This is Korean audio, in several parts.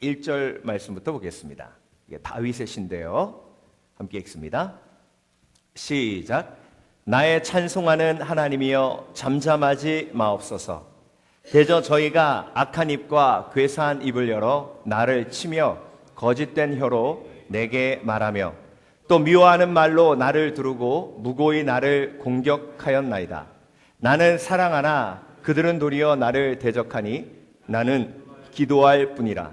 1절 말씀부터 보겠습니다. 이게 다윗의 시인데요. 함께 읽습니다. 시작. 나의 찬송하는 하나님이여 잠잠하지 마옵소서. 대저 저희가 악한 입과 괴사한 입을 열어 나를 치며 거짓된 혀로 내게 말하며 또 미워하는 말로 나를 두르고 무고히 나를 공격하였나이다. 나는 사랑하나 그들은 도리어 나를 대적하니 나는 기도할 뿐이라.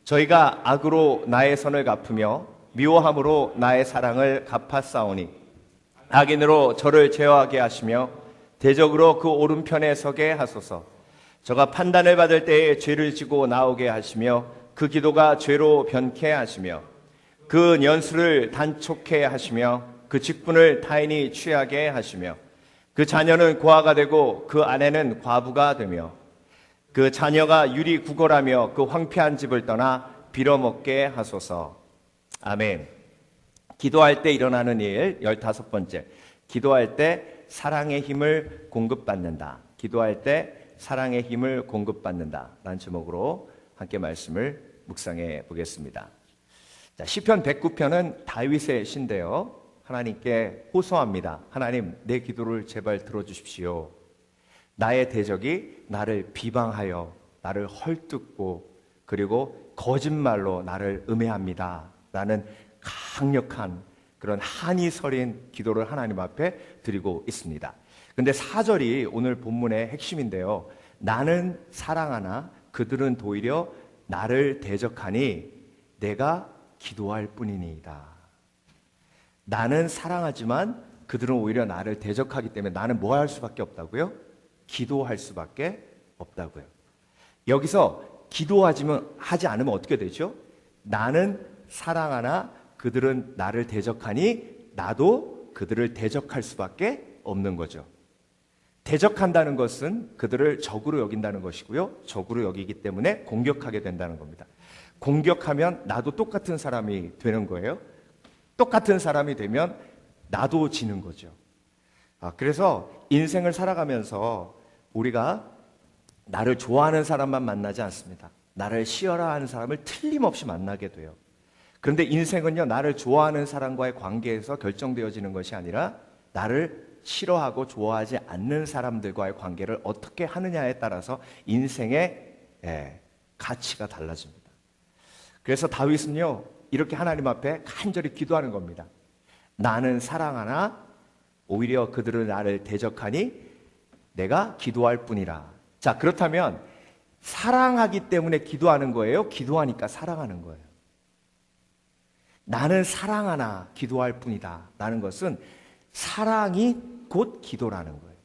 저희가 악으로 나의 선을 갚으며 미워함으로 나의 사랑을 갚았사오니 악인으로 저를 제어하게 하시며 대적으로 그 오른편에 서게 하소서. 저가 판단을 받을 때에 죄를 지고 나오게 하시며 그 기도가 죄로 변케 하시며 그 연수를 단촉해 하시며 그 직분을 타인이 취하게 하시며 그 자녀는 고아가 되고 그 아내는 과부가 되며 그 자녀가 유리 구걸하며 그 황폐한 집을 떠나 빌어먹게 하소서. 아멘. 기도할 때 일어나는 일 15번째. 기도할 때 사랑의 힘을 공급받는다. 기도할 때 사랑의 힘을 공급받는다 라는 제목으로 함께 말씀을 묵상해 보겠습니다. 자, 시편 109편은 다윗의 시인데요. 하나님께 호소합니다. 하나님, 내 기도를 제발 들어주십시오. 나의 대적이 나를 비방하여 나를 헐뜯고 그리고 거짓말로 나를 음해합니다 라는 강력한 그런 한이 서린 기도를 하나님 앞에 드리고 있습니다. 근데 4절이 오늘 본문의 핵심인데요. 나는 사랑하나 그들은 도리어 나를 대적하니 내가 기도할 뿐이니이다. 나는 사랑하지만 그들은 오히려 나를 대적하기 때문에 나는 뭐 할 수밖에 없다고요? 기도할 수밖에 없다고요. 여기서 기도하지 않으면 어떻게 되죠? 나는 사랑하나 그들은 나를 대적하니 나도 그들을 대적할 수밖에 없는 거죠. 대적한다는 것은 그들을 적으로 여긴다는 것이고요. 적으로 여기기 때문에 공격하게 된다는 겁니다. 공격하면 나도 똑같은 사람이 되는 거예요. 똑같은 사람이 되면 나도 지는 거죠. 그래서 인생을 살아가면서 우리가 나를 좋아하는 사람만 만나지 않습니다. 나를 싫어하는 사람을 틀림없이 만나게 돼요. 그런데 인생은요, 나를 좋아하는 사람과의 관계에서 결정되어지는 것이 아니라 나를 싫어하고 좋아하지 않는 사람들과의 관계를 어떻게 하느냐에 따라서 인생의 가치가 달라집니다. 그래서 다윗은요, 이렇게 하나님 앞에 간절히 기도하는 겁니다. 나는 사랑하나 오히려 그들은 나를 대적하니 내가 기도할 뿐이라. 자, 그렇다면 사랑하기 때문에 기도하는 거예요? 기도하니까 사랑하는 거예요? 나는 사랑하나 기도할 뿐이다 라는 것은 사랑이 곧 기도라는 거예요.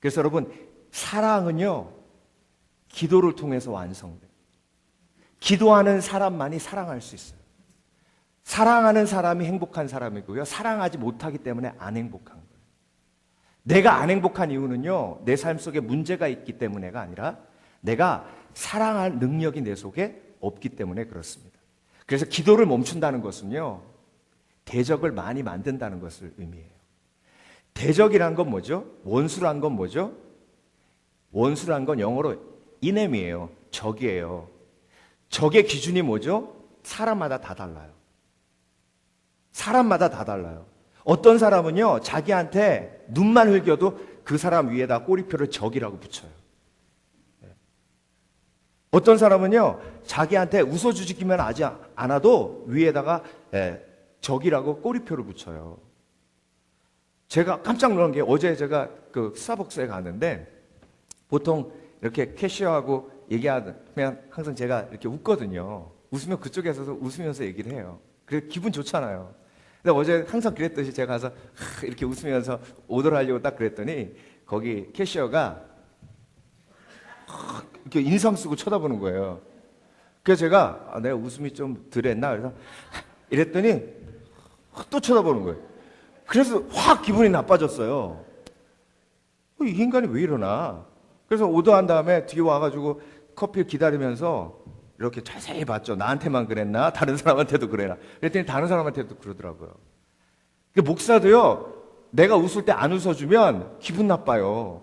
그래서 여러분, 사랑은요, 기도를 통해서 완성돼요. 기도하는 사람만이 사랑할 수 있어요. 사랑하는 사람이 행복한 사람이고요, 사랑하지 못하기 때문에 안 행복한 거예요. 내가 안 행복한 이유는요, 내 삶 속에 문제가 있기 때문에가 아니라 내가 사랑할 능력이 내 속에 없기 때문에 그렇습니다. 그래서 기도를 멈춘다는 것은요, 대적을 많이 만든다는 것을 의미해요. 대적이란 건 뭐죠? 원수란 건 뭐죠? 원수란 건 영어로 이넴이에요. 적이에요. 적의 기준이 뭐죠? 사람마다 다 달라요. 사람마다 다 달라요. 어떤 사람은요, 자기한테 눈만 흘겨도 그 사람 위에다 꼬리표를 적이라고 붙여요. 어떤 사람은요, 자기한테 웃어주기만 하지 않아도 위에다가 적이라고 꼬리표를 붙여요. 제가 깜짝 놀란 게, 어제 제가 그 스타벅스에 갔는데 보통 이렇게 캐시어하고 얘기하면 항상 제가 이렇게 웃거든요. 웃으면 그쪽에서 웃으면서 얘기를 해요. 그래서 기분 좋잖아요. 근데 어제 항상 그랬듯이 제가 가서 이렇게 웃으면서 오더를 하려고 딱 그랬더니 거기 캐시어가 이렇게 인상 쓰고 쳐다보는 거예요. 그래서 제가 내가 웃음이 좀 덜했나? 그래서 이랬더니 또 쳐다보는 거예요. 그래서 확 기분이 나빠졌어요. 이 인간이 왜 이러나? 그래서 오더한 다음에 뒤에 와가지고 커피를 기다리면서 이렇게 자세히 봤죠. 나한테만 그랬나? 다른 사람한테도 그래나? 그랬더니 다른 사람한테도 그러더라고요. 목사도요, 내가 웃을 때 안 웃어주면 기분 나빠요.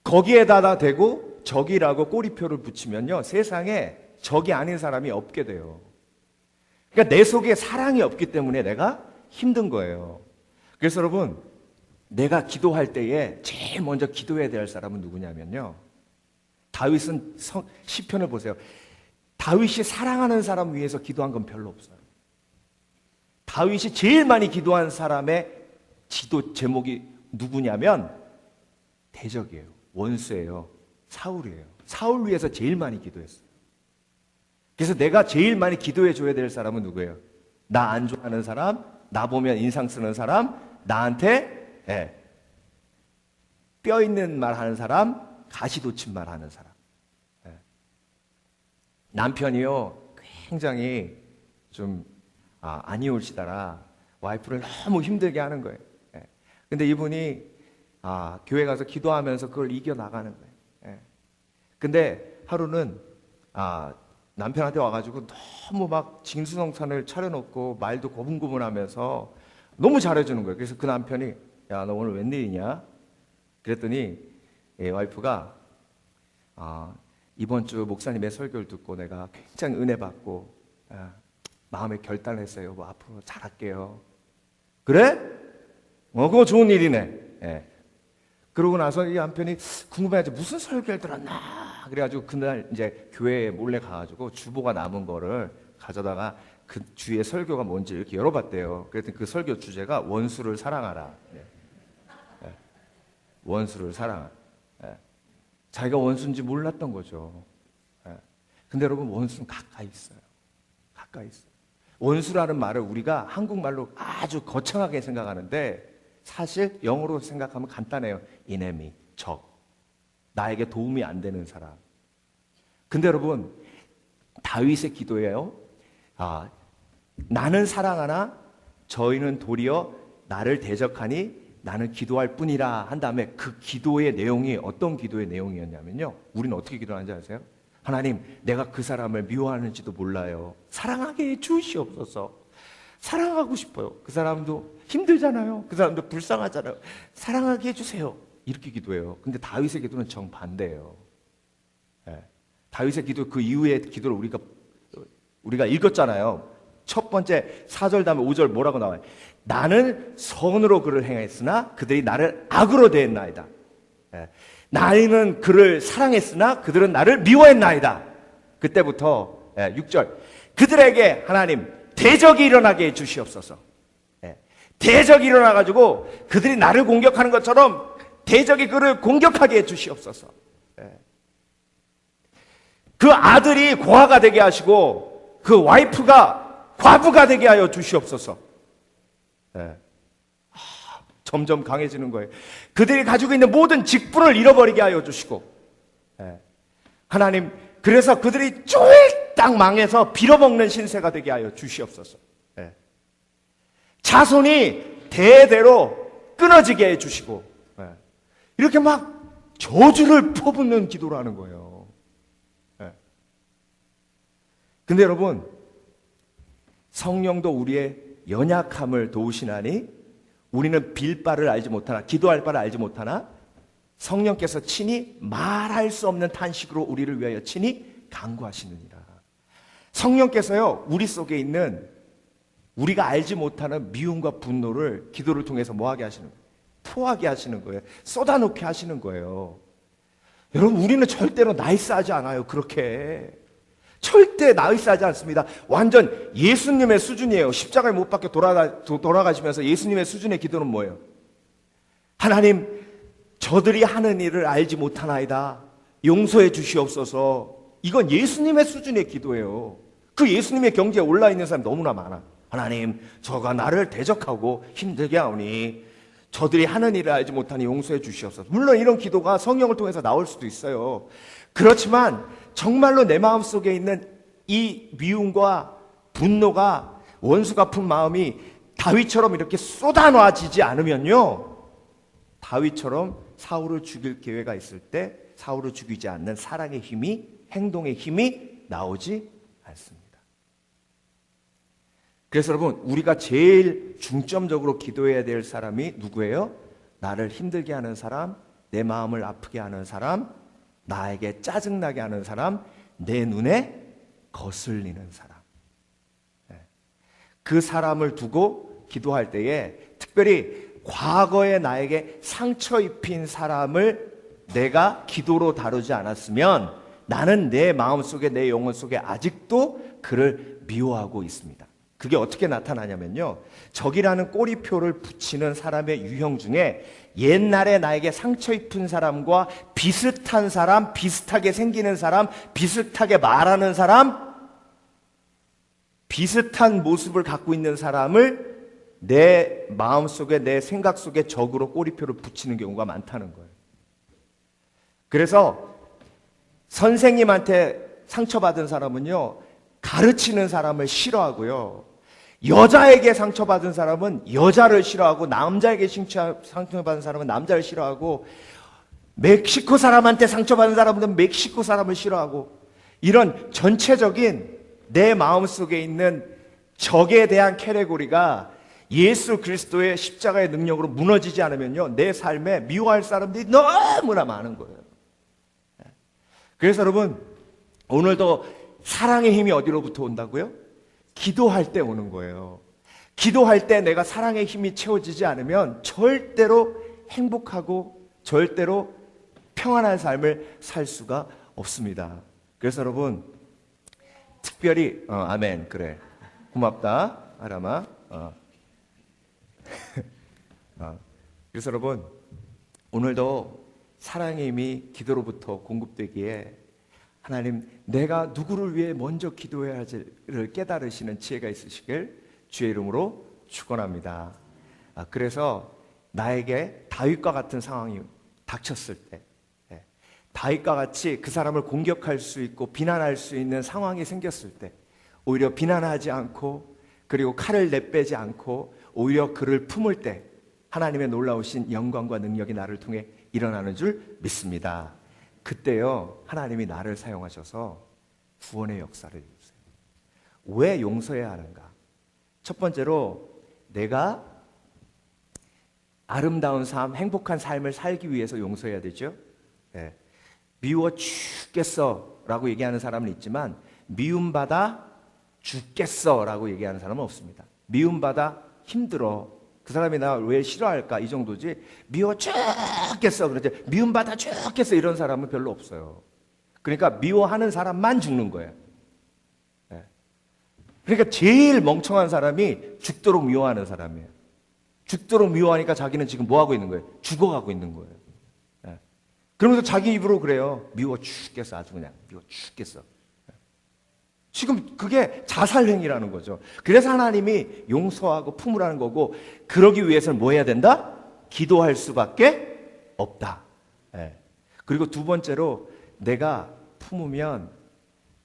거기에다가 대고 적이라고 꼬리표를 붙이면요, 세상에 적이 아닌 사람이 없게 돼요. 그러니까 내 속에 사랑이 없기 때문에 내가 힘든 거예요. 그래서 여러분, 내가 기도할 때에 제일 먼저 기도해야 될 사람은 누구냐면요, 다윗은 시편을 보세요. 다윗이 사랑하는 사람 위해서 기도한 건 별로 없어요. 다윗이 제일 많이 기도한 사람의 기도 제목이 누구냐면 대적이에요. 원수예요. 사울이에요. 사울 위해서 제일 많이 기도했어요. 그래서 내가 제일 많이 기도해 줘야 될 사람은 누구예요? 나 안 좋아하는 사람, 나 보면 인상 쓰는 사람, 나한테 뼈 있는 말 하는 사람, 가시 돋친 말 하는 사람. 남편이요, 굉장히 좀 아니올시다라 와이프를 너무 힘들게 하는 거예요. 근데 이분이 교회 가서 기도하면서 그걸 이겨나가는 거예요. 근데 하루는 남편한테 와가지고 너무 막 진수성찬을 차려놓고 말도 고분고분하면서 너무 잘해주는 거예요. 그래서 그 남편이, 야, 너 오늘 웬일이냐? 그랬더니 와이프가 이번 주 목사님의 설교를 듣고 내가 굉장히 은혜 받고 마음에 결단을 했어요. 뭐 앞으로 잘할게요. 그래? 그거 좋은 일이네. 그러고 나서 이 남편이 궁금해하죠. 무슨 설교를 들었나? 그래가지고 그날 이제 교회에 몰래 가가지고 주보가 남은 거를 가져다가 그 주의 설교가 뭔지 이렇게 열어봤대요. 그랬더니 그 설교 주제가 원수를 사랑하라. 원수를 사랑하라. 자기가 원수인지 몰랐던 거죠. 근데 여러분, 원수는 가까이 있어요. 가까이 있어요. 원수라는 말을 우리가 한국말로 아주 거창하게 생각하는데 사실 영어로 생각하면 간단해요. enemy, 적. 나에게 도움이 안 되는 사람. 근데 여러분, 다윗의 기도예요. 나는 사랑하나 저희는 도리어 나를 대적하니 나는 기도할 뿐이라 한 다음에 그 기도의 내용이 어떤 기도의 내용이었냐면요, 우리는 어떻게 기도하는지 아세요? 하나님, 내가 그 사람을 미워하는지도 몰라요. 사랑하게 해주시옵소서. 사랑하고 싶어요. 그 사람도 힘들잖아요. 그 사람도 불쌍하잖아요. 사랑하게 해주세요. 이렇게 기도해요. 근데 다윗의 기도는 정반대예요. 다윗의 기도, 그 이후의 기도를 우리가 읽었잖아요. 첫 번째 4절 다음에 5절 뭐라고 나와요? 나는 선으로 그를 행했으나 그들이 나를 악으로 대했나이다. 나는 그를 사랑했으나 그들은 나를 미워했나이다. 그때부터 6절, 그들에게 하나님 대적이 일어나게 해 주시옵소서. 대적이 일어나가지고 그들이 나를 공격하는 것처럼 대적이 그를 공격하게 해 주시옵소서. 그 아들이 고아가 되게 하시고 그 와이프가 과부가 되게 하여 주시옵소서. 점점 강해지는 거예요. 그들이 가지고 있는 모든 직분을 잃어버리게 하여 주시고, 하나님, 그래서 그들이 쫄딱 망해서 빌어먹는 신세가 되게 하여 주시옵소서. 자손이 대대로 끊어지게 해주시고, 이렇게 막 저주를 퍼붓는 기도를 하는 거예요. 근데 여러분, 성령도 우리의 연약함을 도우시나니 우리는 빌 바를 알지 못하나, 기도할 바를 알지 못하나 성령께서 친히 말할 수 없는 탄식으로 우리를 위하여 친히 간구하시느니라. 성령께서요, 우리 속에 있는 우리가 알지 못하는 미움과 분노를 기도를 통해서 뭐하게 하시는 거예요? 토하게 하시는 거예요. 쏟아놓게 하시는 거예요. 여러분, 우리는 절대로 나이스하지 않아요. 그렇게 절대 나이스하지 않습니다. 완전 예수님의 수준이에요. 십자가에 못 박혀 돌아가시면서 예수님의 수준의 기도는 뭐예요? 하나님, 저들이 하는 일을 알지 못하나이다. 용서해 주시옵소서. 이건 예수님의 수준의 기도예요. 그 예수님의 경지에 올라있는 사람 너무나 많아. 하나님, 저가 나를 대적하고 힘들게 하오니 저들이 하는 일을 알지 못하니 용서해 주시옵소서. 물론 이런 기도가 성령을 통해서 나올 수도 있어요. 그렇지만 정말로 내 마음속에 있는 이 미움과 분노가, 원수가 푼 마음이 다윗처럼 이렇게 쏟아놔지지 않으면요, 다윗처럼 사울을 죽일 기회가 있을 때 사울을 죽이지 않는 사랑의 힘이, 행동의 힘이 나오지 않습니다. 그래서 여러분, 우리가 제일 중점적으로 기도해야 될 사람이 누구예요? 나를 힘들게 하는 사람, 내 마음을 아프게 하는 사람, 나에게 짜증나게 하는 사람, 내 눈에 거슬리는 사람. 그 사람을 두고 기도할 때에 특별히 과거에 나에게 상처 입힌 사람을 내가 기도로 다루지 않았으면 나는 내 마음속에 내 영혼 속에 아직도 그를 미워하고 있습니다. 그게 어떻게 나타나냐면요, 적이라는 꼬리표를 붙이는 사람의 유형 중에 옛날에 나에게 상처 입힌 사람과 비슷한 사람, 비슷하게 생기는 사람, 비슷하게 말하는 사람, 비슷한 모습을 갖고 있는 사람을 내 마음속에 내 생각 속에 적으로 꼬리표를 붙이는 경우가 많다는 거예요. 그래서 선생님한테 상처받은 사람은요, 가르치는 사람을 싫어하고요, 여자에게 상처받은 사람은 여자를 싫어하고, 남자에게 상처받은 사람은 남자를 싫어하고, 멕시코 사람한테 상처받은 사람은 멕시코 사람을 싫어하고, 이런 전체적인 내 마음속에 있는 적에 대한 캐테고리가 예수 그리스도의 십자가의 능력으로 무너지지 않으면요, 내 삶에 미워할 사람들이 너무나 많은 거예요. 그래서 여러분, 오늘도 사랑의 힘이 어디로부터 온다고요? 기도할 때 오는 거예요. 기도할 때 내가 사랑의 힘이 채워지지 않으면 절대로 행복하고 절대로 평안한 삶을 살 수가 없습니다. 그래서 여러분, 특별히 아멘, 그래, 고맙다 아람아. 그래서 여러분, 오늘도 사랑의 힘이 기도로부터 공급되기에 하나님, 내가 누구를 위해 먼저 기도해야 할지를 깨달으시는 지혜가 있으시길 주의 이름으로 축원합니다. 그래서 나에게 다윗과 같은 상황이 닥쳤을 때, 다윗과 같이 그 사람을 공격할 수 있고 비난할 수 있는 상황이 생겼을 때, 오히려 비난하지 않고 그리고 칼을 내빼지 않고 오히려 그를 품을 때 하나님의 놀라우신 영광과 능력이 나를 통해 일어나는 줄 믿습니다. 그때요, 하나님이 나를 사용하셔서 구원의 역사를 이루세요. 왜 용서해야 하는가? 첫 번째로, 내가 아름다운 삶, 행복한 삶을 살기 위해서 용서해야 되죠. 미워 죽겠어 라고 얘기하는 사람은 있지만 미움받아 죽겠어 라고 얘기하는 사람은 없습니다. 미움받아 힘들어, 그 사람이 나 왜 싫어할까, 이 정도지 미워 죽겠어, 그러지 미움받아 죽겠어 이런 사람은 별로 없어요. 그러니까 미워하는 사람만 죽는 거예요. 그러니까 제일 멍청한 사람이 죽도록 미워하는 사람이에요. 죽도록 미워하니까 자기는 지금 뭐 하고 있는 거예요? 죽어가고 있는 거예요. 그러면서 자기 입으로 그래요. 미워 죽겠어, 아주 그냥 미워 죽겠어. 지금 그게 자살행위라는 거죠. 그래서 하나님이 용서하고 품으라는 거고, 그러기 위해서는 뭐 해야 된다? 기도할 수밖에 없다. 그리고 두 번째로, 내가 품으면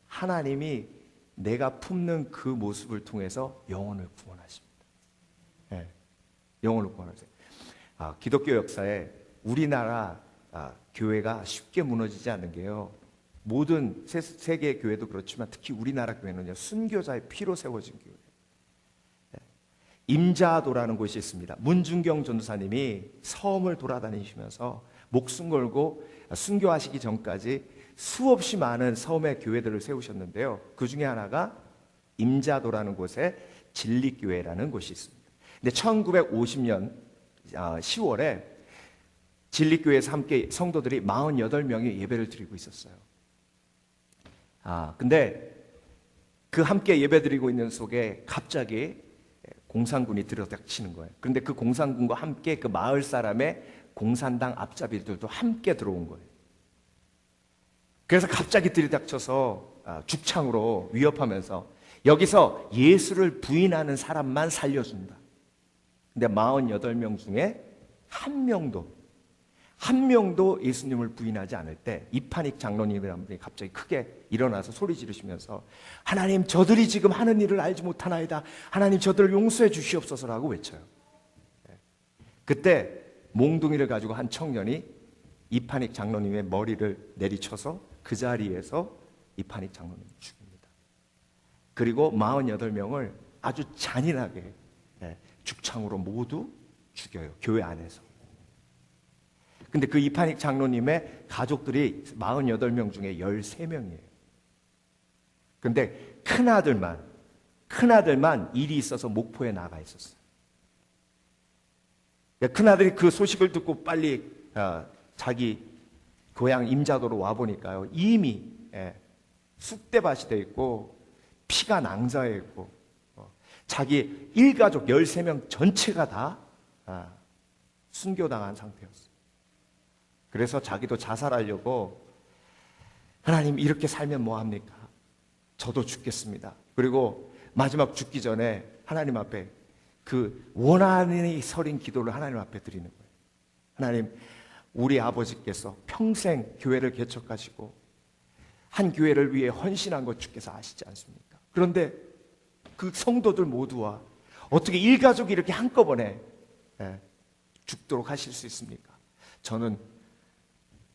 하나님이 내가 품는 그 모습을 통해서 영혼을 구원하십니다. 영혼을 구원하세요. 기독교 역사에 우리나라 교회가 쉽게 무너지지 않는 게요, 모든 세계 교회도 그렇지만 특히 우리나라 교회는요, 순교자의 피로 세워진 교회예요. 임자도라는 곳이 있습니다. 문중경 전도사님이 섬을 돌아다니시면서 목숨 걸고 순교하시기 전까지 수없이 많은 섬의 교회들을 세우셨는데요, 그 중에 하나가 임자도라는 곳에 진리교회라는 곳이 있습니다. 근데 1950년 10월에 진리교회에서 함께 성도들이 48명이 예배를 드리고 있었어요. 근데 그 함께 예배드리고 있는 속에 갑자기 공산군이 들어닥치는 거예요. 그런데 그 공산군과 함께 그 마을 사람의 공산당 앞잡이들도 함께 들어온 거예요. 그래서 갑자기 들이닥쳐서 죽창으로 위협하면서 여기서 예수를 부인하는 사람만 살려준다. 근데 48명 중에 한 명도 예수님을 부인하지 않을 때 이파닉 장로님이라는 분이 갑자기 크게 일어나서 소리 지르시면서, 하나님, 저들이 지금 하는 일을 알지 못하나이다. 하나님, 저들을 용서해 주시옵소서라고 외쳐요. 그때 몽둥이를 가지고 한 청년이 이파닉 장로님의 머리를 내리쳐서 그 자리에서 이파닉 장로님을 죽입니다. 그리고 48명을 아주 잔인하게 죽창으로 모두 죽여요, 교회 안에서. 근데 그 이파닉 장로님의 가족들이 48명 중에 13명이에요. 근데 큰아들만 일이 있어서 목포에 나가 있었어요. 큰아들이 그 소식을 듣고 빨리 자기 고향 임자도로 와보니까요, 이미 쑥대밭이 돼 있고 피가 낭자해 있고 자기 일가족 13명 전체가 다 순교당한 상태였어요. 그래서 자기도 자살하려고, 하나님 이렇게 살면 뭐합니까? 저도 죽겠습니다. 그리고 마지막 죽기 전에 하나님 앞에 그 원한이 서린 기도를 하나님 앞에 드리는 거예요. 하나님, 우리 아버지께서 평생 교회를 개척하시고 한 교회를 위해 헌신한 것 주께서 아시지 않습니까? 그런데 그 성도들 모두와 어떻게 일가족이 이렇게 한꺼번에 죽도록 하실 수 있습니까? 저는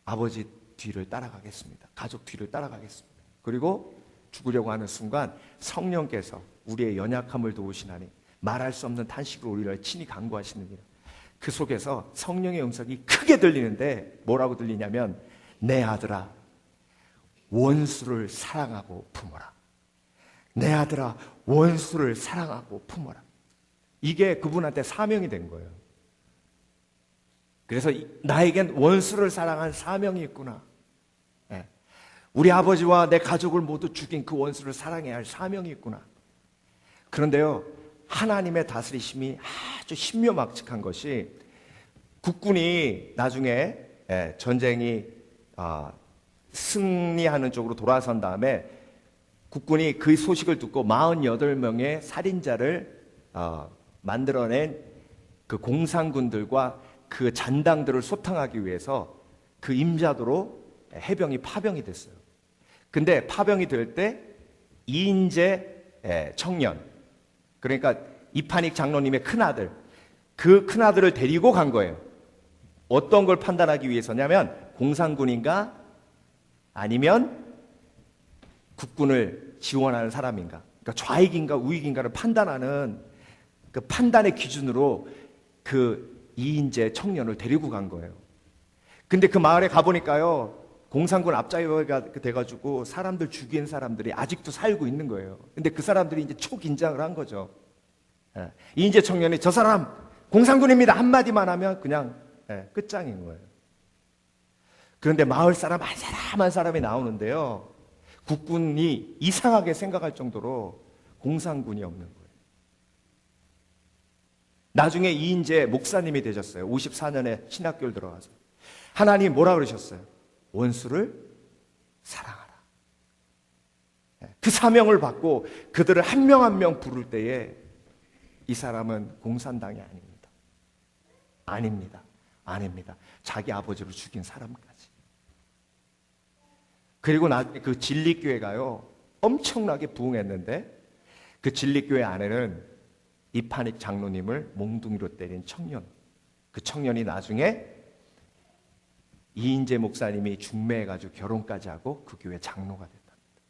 아버지 뒤를 따라가겠습니다. 가족 뒤를 따라가겠습니다. 그리고 죽으려고 하는 순간 성령께서 우리의 연약함을 도우시나니 말할 수 없는 탄식으로 우리를 친히 간구하시느니라. 그 속에서 성령의 음성이 크게 들리는데 뭐라고 들리냐면, 내 아들아 원수를 사랑하고 품어라. 내 아들아 원수를 사랑하고 품어라. 이게 그분한테 사명이 된 거예요. 그래서 나에겐 원수를 사랑한 사명이 있구나. 우리 아버지와 내 가족을 모두 죽인 그 원수를 사랑해야 할 사명이 있구나. 그런데요, 하나님의 다스리심이 아주 신묘막측한 것이, 국군이 나중에 전쟁이 승리하는 쪽으로 돌아선 다음에 국군이 그 소식을 듣고 48명의 살인자를 만들어낸 그 공산군들과 그 잔당들을 소탕하기 위해서 그 임자도로 해병이 파병이 됐어요. 근데 파병이 될 때 이인재 청년, 그러니까 이판익 장로님의 큰아들, 그 큰아들을 데리고 간 거예요. 어떤 걸 판단하기 위해서냐면, 공산군인가 아니면 국군을 지원하는 사람인가, 그러니까 좌익인가 우익인가를 판단하는 그 판단의 기준으로 그 이인재 청년을 데리고 간 거예요. 근데 그 마을에 가보니까요, 공산군 앞잡이가 돼가지고 사람들 죽인 사람들이 아직도 살고 있는 거예요. 근데 그 사람들이 이제 초긴장을 한 거죠. 이인재 청년이 저 사람 공산군입니다 한마디만 하면 그냥 끝장인 거예요. 그런데 마을 사람 한 사람 한 사람이 나오는데요, 국군이 이상하게 생각할 정도로 공산군이 없는 거예요. 나중에 이인재 목사님이 되셨어요. 54년에 신학교를 들어가서. 하나님 뭐라 그러셨어요? 원수를 사랑하라. 그 사명을 받고 그들을 한 명 한 명 부를 때에 이 사람은 공산당이 아닙니다. 아닙니다. 아닙니다. 자기 아버지를 죽인 사람까지. 그리고 나중에 그 진리교회가요, 엄청나게 부흥했는데, 그 진리교회 안에는 이판익 장로님을 몽둥이로 때린 청년, 그 청년이 나중에 이인재 목사님이 중매해가지고 결혼까지 하고 그 교회 장로가 됐답니다.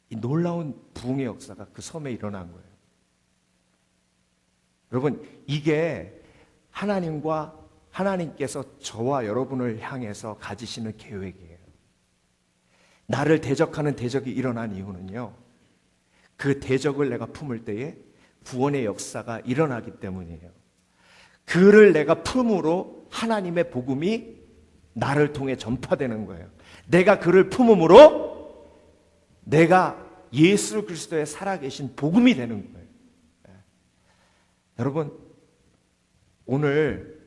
이 놀라운 부흥의 역사가 그 섬에 일어난 거예요. 여러분, 이게 하나님께서 저와 여러분을 향해서 가지시는 계획이에요. 나를 대적하는 대적이 일어난 이유는요, 그 대적을 내가 품을 때에 구원의 역사가 일어나기 때문이에요. 그를 내가 품으로 하나님의 복음이 나를 통해 전파되는 거예요. 내가 그를 품음으로 내가 예수 그리스도의 살아계신 복음이 되는 거예요. 여러분, 오늘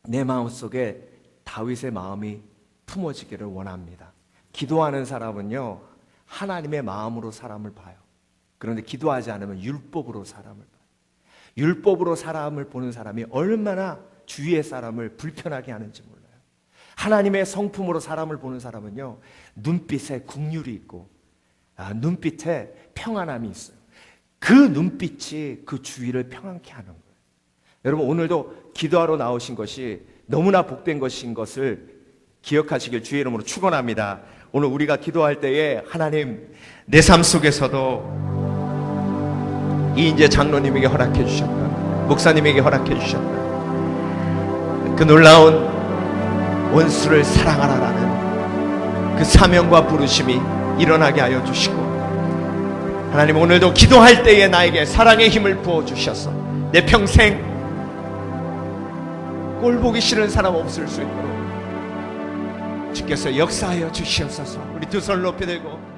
내 마음속에 다윗의 마음이 품어지기를 원합니다. 기도하는 사람은요, 하나님의 마음으로 사람을 봐요. 그런데 기도하지 않으면 율법으로 사람을 봐요. 율법으로 사람을 보는 사람이 얼마나 주위의 사람을 불편하게 하는지 몰라요. 하나님의 성품으로 사람을 보는 사람은요, 눈빛에 긍휼이 있고 눈빛에 평안함이 있어요. 그 눈빛이 그 주위를 평안케 하는 거예요. 여러분, 오늘도 기도하러 나오신 것이 너무나 복된 것인 것을 기억하시길 주의 이름으로 축원합니다. 오늘 우리가 기도할 때에 하나님, 내 삶 속에서도 이인재 장로님에게 허락해 주셨던, 목사님에게 허락해 주셨던 그 놀라운 원수를 사랑하라라는 그 사명과 부르심이 일어나게 하여 주시고, 하나님 오늘도 기도할 때에 나에게 사랑의 힘을 부어주셔서 내 평생 꼴 보기 싫은 사람 없을 수 있도록 주께서 역사하여 주시옵소서. 우리 두 손 높이 들고